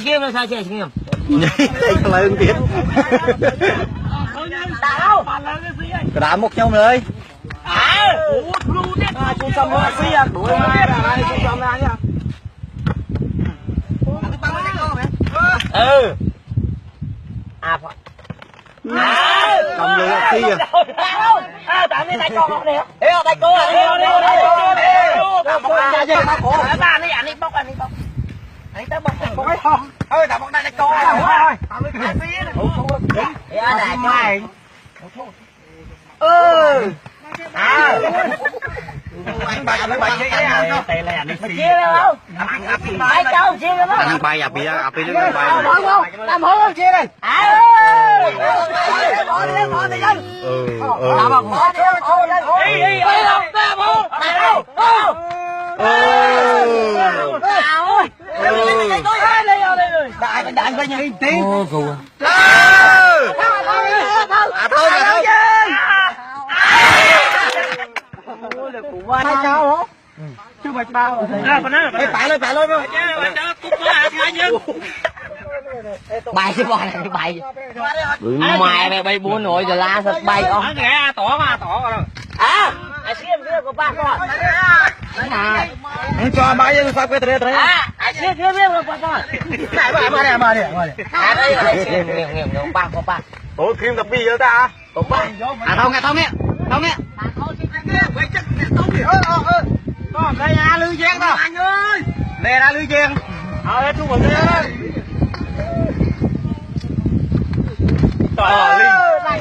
Game là sao chơi game? Tay lớn tiếp. Đá một nhau rồi. Chung xong nó xí à. Đuổi ra đây, chung xong ra nha. Ừ. À cầm lưỡi xí à. Tạm đi tay con không nè. Thấy không tay cô à? Anh đi bóc. Anh tới bóc cái không. Ơi tao bóc đây tay cô rồi. Tao đi cái phía này. Dạ đại mày. Anh bay cái à. Tay là anh đi xí. Chia đâu? Bay đâu chia đâu? Anh bay à bị nó bay. Làm hố không chia đây. Bỏ đi dân. Tao bảo bỏ đi dân. Đi. Đại với nhau tí. Ô cù. Thôi. Hai cao hả? Chứ bạch bao. Phải lên. Bay chứ bò này bay. Mày bay buôn nổi giờ la thật bay không? Tỏ rồi. Anh xem của ba con. Anh cho bay lên sao cái đấy. Xem của ba con. Mà đi. Đây ba con ba. Ủa phim tập bi vậy ta? Con ba. Thông nghe. Đây là Lư Giang đó. Anh ơi. Nè là Lư Giang. Chú mừng đi. Trời ơi.